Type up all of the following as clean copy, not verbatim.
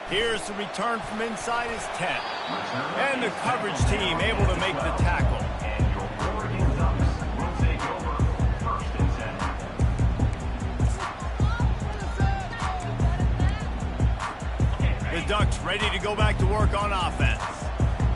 Here's the return from inside his 10. And the coverage team able to make the tackle. The Ducks ready to go back to work on offense.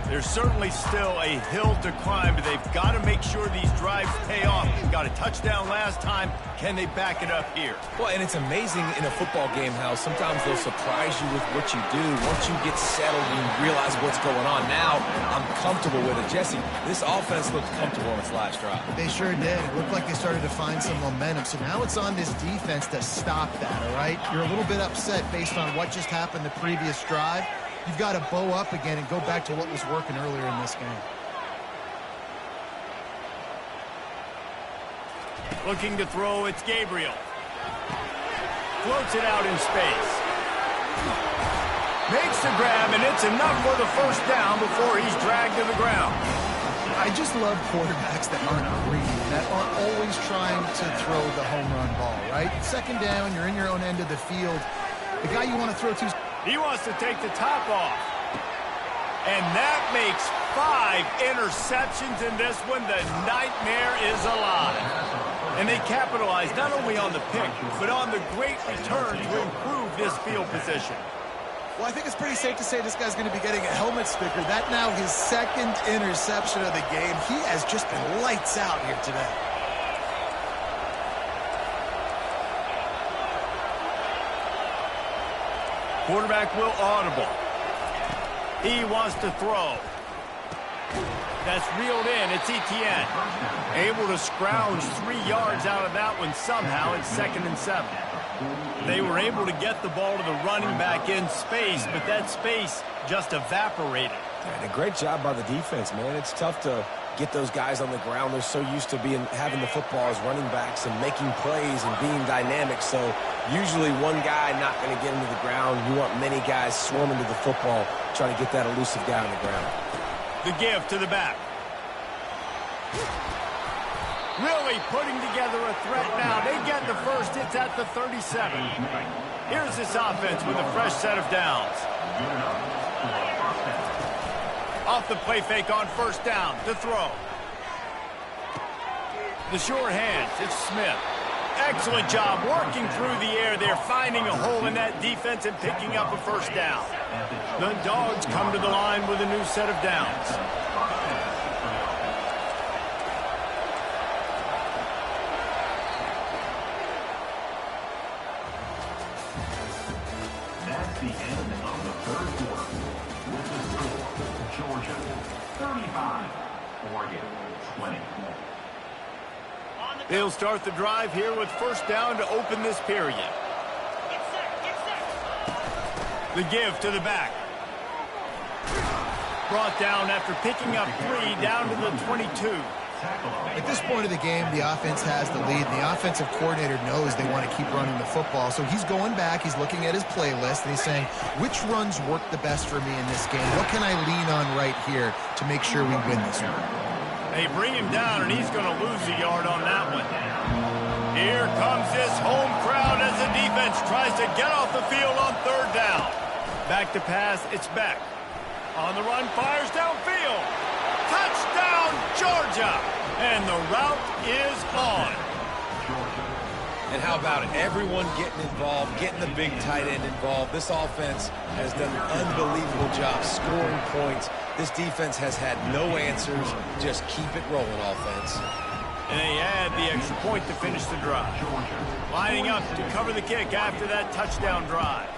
There's certainly still a hill to climb, but they've got to make sure these drives pay off. Got a touchdown last time. Can they back it up here? Well, and it's amazing in a football game how sometimes they'll surprise you with what you do. Once you get settled and you realize what's going on, now I'm comfortable with it. Jesse, this offense looked comfortable on its last drive. They sure did. It looked like they started to find some momentum. So now it's on this defense to stop that, all right? You're a little bit upset based on what just happened the previous drive. You've got to bow up again and go back to what was working earlier in this game. Looking to throw, it's Gabriel. Floats it out in space. Makes the grab, and it's enough for the first down before he's dragged to the ground. I just love quarterbacks that aren't greedy, that aren't always trying to throw the home run ball, right? Second down, you're in your own end of the field. The guy you want to throw to... He wants to take the top off. And that makes 5 interceptions in this one. The nightmare is alive. And they capitalize not only on the pick, but on the great return to improve this field position. Well, I think it's pretty safe to say this guy's going to be getting a helmet sticker. That now his second interception of the game. He has just been lights out here today. Quarterback will audible. He wants to throw. That's reeled in. It's Etienne. Able to scrounge 3 yards out of that one somehow. It's 2nd and 7. They were able to get the ball to the running back in space, but that space just evaporated. And a great job by the defense, man. It's tough to get those guys on the ground. They're so used to having the football as running backs and making plays and being dynamic. So usually one guy not going to get into the ground. You want many guys swarming to the football, trying to get that elusive guy on the ground. The give to the back. Really putting together a threat now. They get the first. It's at the 37. Here's this offense with a fresh set of downs. Off the play fake on first down to throw. The sure hands. It's Smith. Excellent job working through the air there, finding a hole in that defense and picking up a first down. The Dogs come to the line with a new set of downs. That's the end of the third quarter. With the score, Georgia 35, Oregon 20. They'll start the drive here with first down to open this period. The give to the back. Brought down after picking up 3 down to the 22. At this point of the game, the offense has the lead. The offensive coordinator knows they want to keep running the football. So he's going back, he's looking at his playlist, and he's saying, which runs work the best for me in this game? What can I lean on right here to make sure we win this one? They bring him down, and he's going to lose a yard on that one. Here comes this home crowd as the defense tries to get off the field on third down. Back to pass, it's Beck. On the run, fires downfield. Touchdown, Georgia! And the route is on. And how about it? Everyone getting involved, getting the big tight end involved. This offense has done an unbelievable job scoring points. This defense has had no answers. Just keep it rolling, offense. And they add the extra point to finish the drive. Lining up to cover the kick after that touchdown drive.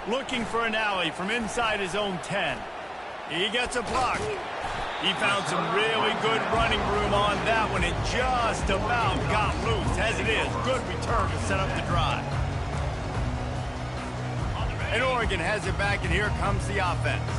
Looking for an alley from inside his own 10. He gets a block. He found some really good running room on that one. It just about got loose. As it is, good return to set up the drive. And Oregon has it back, and here comes the offense.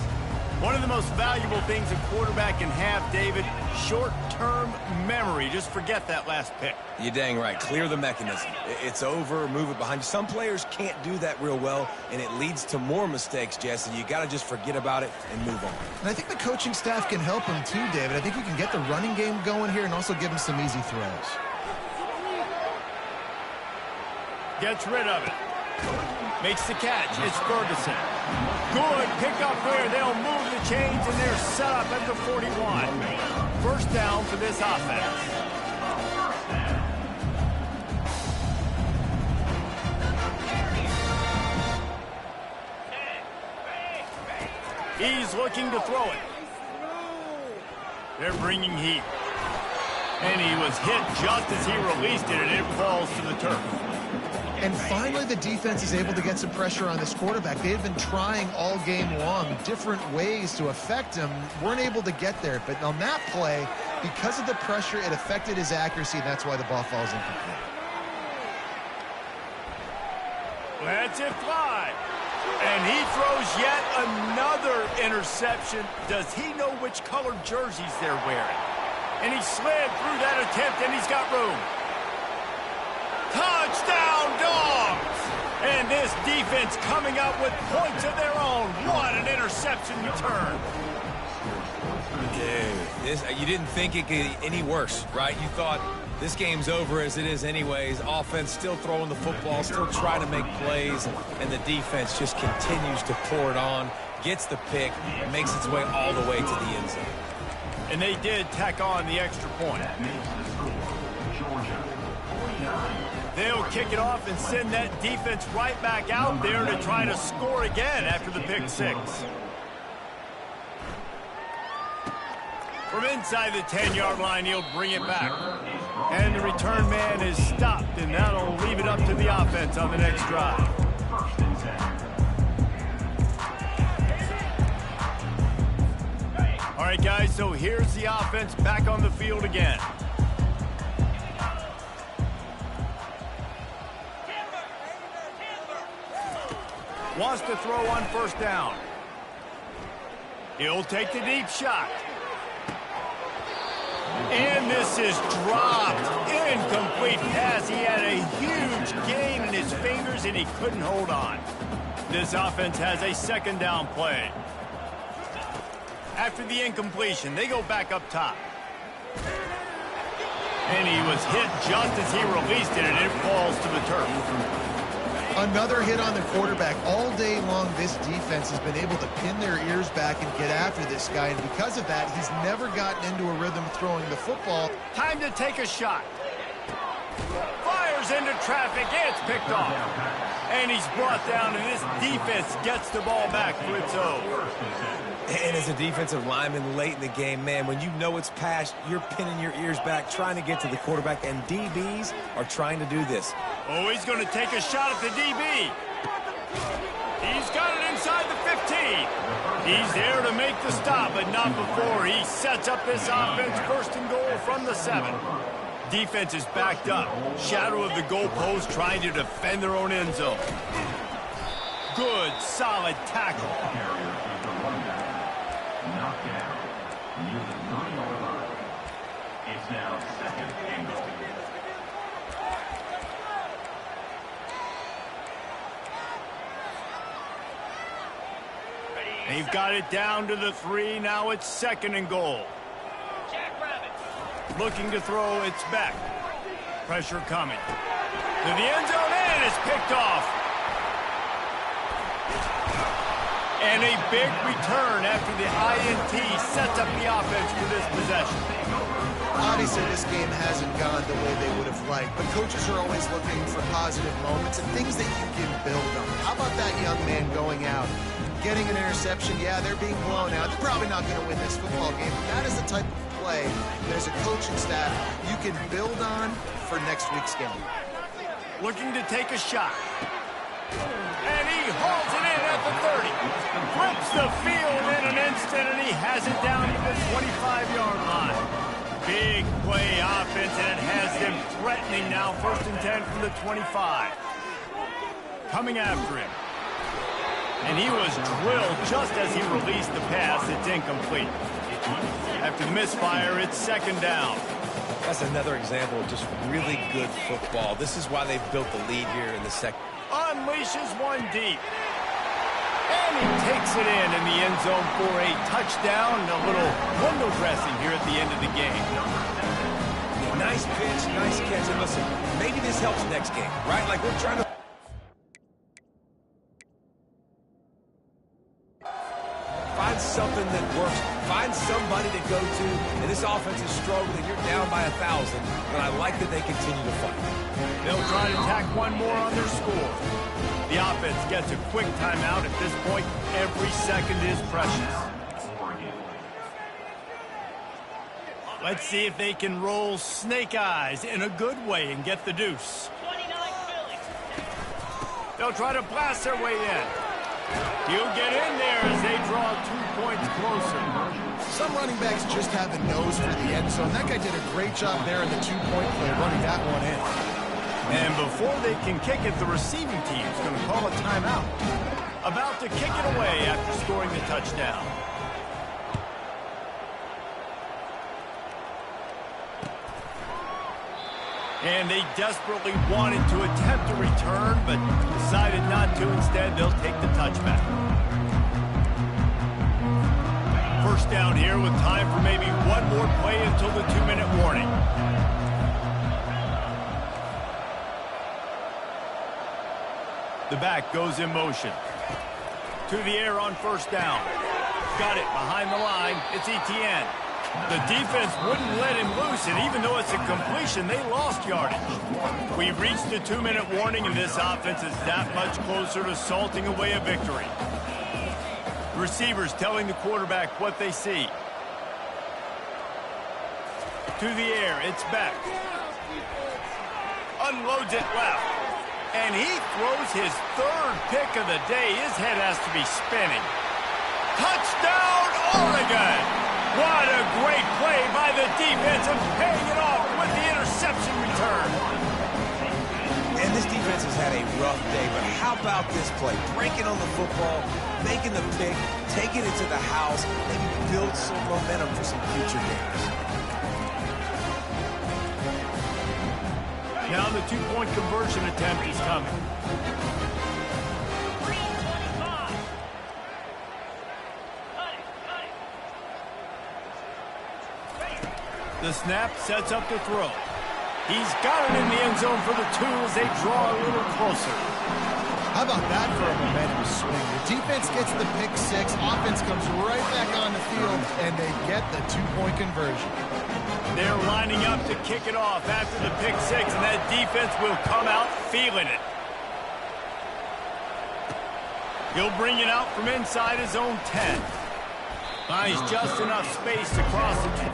One of the most valuable things a quarterback can have, David, short-term memory. Just forget that last pick. You're dang right. Clear the mechanism. It's over, move it behind you. Some players can't do that real well, and it leads to more mistakes, Jesse. You got to just forget about it and move on. And I think the coaching staff can help him too, David. I think you can get the running game going here and also give him some easy throws. Gets rid of it. Makes the catch. It's Ferguson. Good pickup there. They'll move the chains, and they're set up at the 41. First down for this offense. He's looking to throw it. They're bringing heat. And he was hit just as he released it, and it falls to the turf. And finally, the defense is able to get some pressure on this quarterback. They had been trying all game long different ways to affect him. Weren't able to get there. But on that play, because of the pressure, it affected his accuracy, and that's why the ball falls incomplete. Lets it fly. And he throws yet another interception. Does he know which colored jerseys they're wearing? And he slid through that attempt, and he's got room. Touchdown, Dogs! And this defense coming up with points of their own. What an interception return. You didn't think it could get any worse, right? You thought this game's over as it is anyways. Offense still throwing the football, still trying to make plays, and the defense just continues to pour it on, gets the pick, and makes its way all the way to the end zone. And they did tack on the extra point. They'll kick it off and send that defense right back out there to try to score again after the pick six. From inside the 10-yard line, he'll bring it back. And the return man is stopped, and that'll leave it up to the offense on the next drive. All right, guys, so here's the offense back on the field again. Wants to throw on first down. He'll take the deep shot. And this is dropped. Incomplete pass. He had a huge gain in his fingers, and he couldn't hold on. This offense has a second down play. After the incompletion, they go back up top. And he was hit just as he released it, and it falls to the turf. Another hit on the quarterback. All day long, this defense has been able to pin their ears back and get after this guy, and because of that, he's never gotten into a rhythm throwing the football. Time to take a shot. Fires into traffic. It's picked off. And he's brought down, and this defense gets the ball back for its own. And as a defensive lineman late in the game, man, when you know it's past, you're pinning your ears back, trying to get to the quarterback, and DBs are trying to do this. Oh, he's going to take a shot at the DB. He's got it inside the 15. He's there to make the stop, but not before he sets up this offense first and goal from the 7. Defense is backed up. Shadow of the goalpost trying to defend their own end zone. Good, solid tackle. Knocked down near the 30-yard line. It's now second and goal. They've got it down to the 3. Now it's second and goal. Looking to throw, it's back. Pressure coming. To the end zone, and it's picked off. And a big return after the INT sets up the offense for this possession. Obviously, this game hasn't gone the way they would have liked, but coaches are always looking for positive moments and things that you can build on. How about that young man going out, getting an interception? Yeah, they're being blown out. They're probably not going to win this football game, but that is the type of play that as a coaching staff you can build on for next week's game. Looking to take a shot. And he hauls it in at the 30. Flips the field in an instant, and he has it down to the 25-yard line. Big play offense, and it has them threatening now. First and 10 from the 25. Coming after him. And he was drilled just as he released the pass. It's incomplete. After the misfire, it's second down. That's another example of just really good football. This is why they've built the lead here in the second. Unleashes one deep. And he takes it in the end zone for a touchdown and a little window dressing here at the end of the game. Nice pitch, nice catch. And listen, maybe this helps next game, right? Like we're trying to... works. Find somebody to go to, and this offense is struggling. You're down by 1,000, but I like that they continue to fight. They'll try to tack one more on their score. The offense gets a quick timeout. At this point, every second is precious. Let's see if they can roll snake eyes in a good way and get the deuce. They'll try to blast their way in. He'll get in there as they draw 2 points closer. Some running backs just have the nose for the end zone. That guy did a great job there in the 2-point play, running that one in. And before they can kick it, the receiving team's going to call a timeout. About to kick it away after scoring the touchdown. And they desperately wanted to attempt a return, but decided not to. Instead, they'll take the touchback. First down here with time for maybe one more play until the 2-minute warning. The back goes in motion. To the air on first down. Got it behind the line. It's Etienne. The defense wouldn't let him loose, and even though it's a completion, they lost yardage. We've reached the 2-minute warning, and this offense is that much closer to salting away a victory. The receivers telling the quarterback what they see. To the air, it's Beck. Unloads it left. And he throws his third pick of the day. His head has to be spinning. Touchdown, Oregon! What a great play by the defense and paying it off with the interception return. And this defense has had a rough day, but how about this play? Breaking on the football, making the pick, taking it to the house, maybe build some momentum for some future games. Now the 2-point conversion attempt is coming. The snap sets up the throw. He's got it in the end zone for the 2 as they draw a little closer. How about that for a momentum swing? The defense gets the pick 6, offense comes right back on the field, and they get the 2-point conversion. They're lining up to kick it off after the pick 6, and that defense will come out feeling it. He'll bring it out from inside his own 10. Finds just enough space to cross it.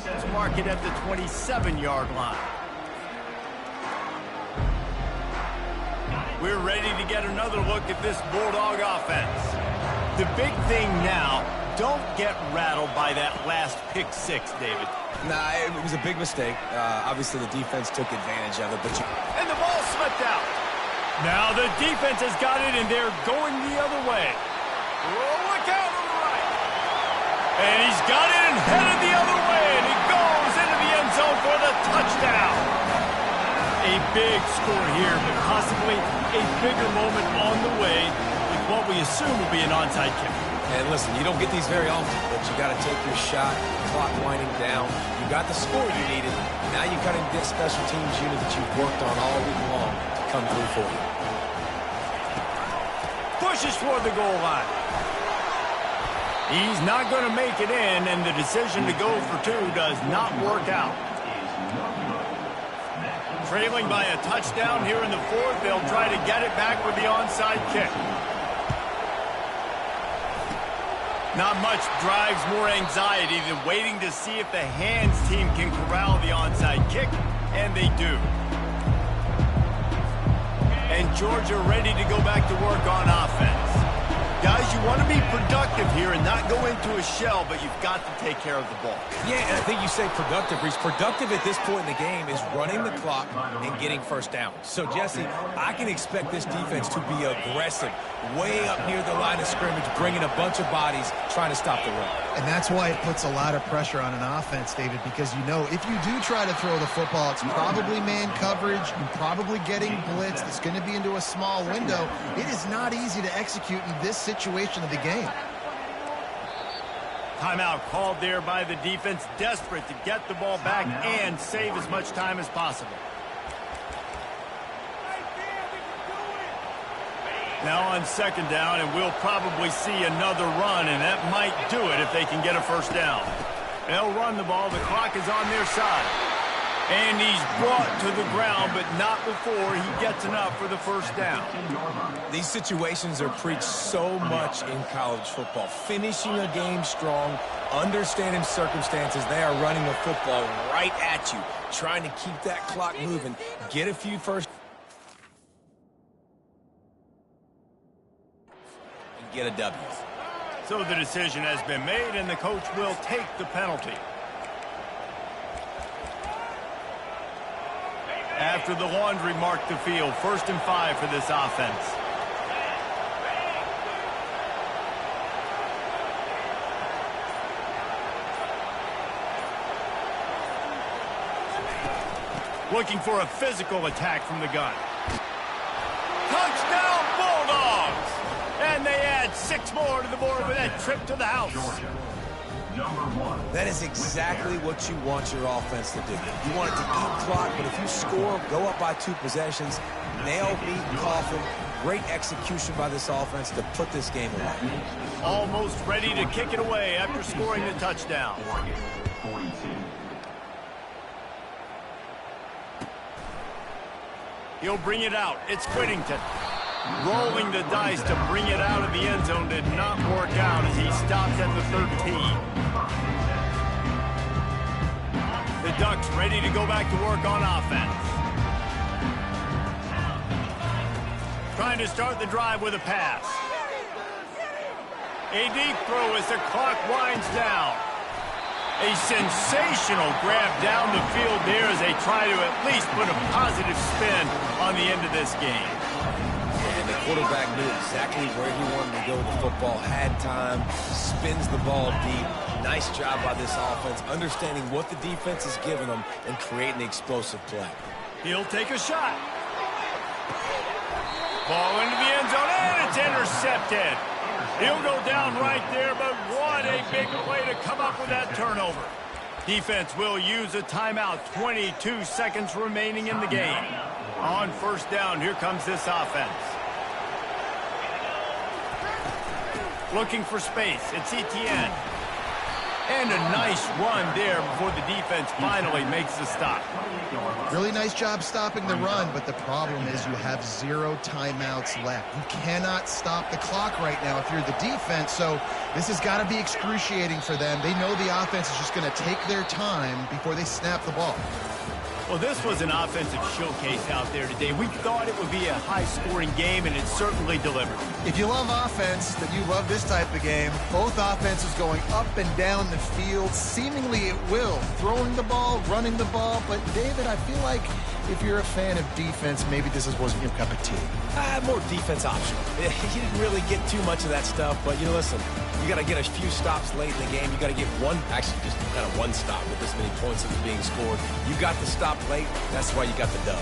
Let's mark it at the 27-yard line. We're ready to get another look at this Bulldog offense. The big thing now, don't get rattled by that last pick 6, David. Nah, it was a big mistake. Obviously, the defense took advantage of it, but And the ball slipped out. Now the defense has got it, and they're going the other way. Look out on the right. And he's got it and headed the other way, and he goes into the end zone for the touchdown. A big score here, but possibly a bigger moment on the way with what we assume will be an onside kick. And listen, you don't get these very often, but you got to take your shot, clock winding down. You got the score you needed. Now you got to get special teams unit that you've worked on all week long to come through for you. Pushes toward the goal line. He's not going to make it in, and the decision to go for 2 does not work out. Trailing by a touchdown here in the 4th, they'll try to get it back with the onside kick. Not much drives more anxiety than waiting to see if the hands team can corral the onside kick, and they do. And Georgia ready to go back to work on offense. Guys, you want to be productive here and not go into a shell, but you've got to take care of the ball. Yeah, and I think you say productive, Reese. Productive at this point in the game is running the clock and getting first down. So, Jesse, I can expect this defense to be aggressive, way up near the line of scrimmage, bringing a bunch of bodies, trying to stop the run. And that's why it puts a lot of pressure on an offense, David, because you know if you do try to throw the football, it's probably man coverage, you're probably getting blitzed, it's going to be into a small window. It is not easy to execute in this situation of the game. Timeout called there by the defense, desperate to get the ball back and save as much time as possible. Now on second down, and we'll probably see another run, and that might do it if they can get a first down. They'll run the ball. The clock is on their side. And he's brought to the ground, but not before he gets enough for the first down. These situations are preached so much in college football. Finishing a game strong, understanding circumstances. They are running the football right at you, trying to keep that clock moving, get a few first and get a W. So the decision has been made, and the coach will take the penalty. After the laundry marked the field, 1st and 5 for this offense. Looking for a physical attack from the gun. Touchdown, Bulldogs! And they add 6 more to the board with that trip to the house. That is exactly what you want your offense to do. You want it to eat clock, but if you score, go up by 2 possessions, nail, beat, coffin. Great execution by this offense to put this game away. Almost ready to kick it away after scoring the touchdown. He'll bring it out. It's Whittington. Rolling the dice to bring it out of the end zone did not work out as he stopped at the 13. The Ducks ready to go back to work on offense. Trying to start the drive with a pass. A deep throw as the clock winds down. A sensational grab down the field there as they try to at least put a positive spin on the end of this game. And the quarterback knew exactly where he wanted to go with the football, had time, spins the ball deep. Nice job by this offense, understanding what the defense is giving them and creating an explosive play. He'll take a shot. Ball into the end zone, and it's intercepted. He'll go down right there, but what a big play to come up with that turnover. Defense will use a timeout. 22 seconds remaining in the game. On 1st down, here comes this offense. Looking for space. It's Etienne. And a nice run there before the defense finally makes the stop. Really nice job stopping the run, but the problem is you have 0 timeouts left. You cannot stop the clock right now if you're the defense, so this has got to be excruciating for them. They know the offense is just going to take their time before they snap the ball. Well, this was an offensive showcase out there today. We thought it would be a high-scoring game, and it certainly delivered. If you love offense, then you love this type of game. Both offenses going up and down the field, seemingly at will. Throwing the ball, running the ball. But, David, I feel like if you're a fan of defense, maybe this wasn't your cup of tea. More defense optional. He didn't really get too much of that stuff, but, you know, listen, you got to get a few stops late in the game. You got to get one stop with this many points that are being scored. You got the stop late. That's why you got the dub.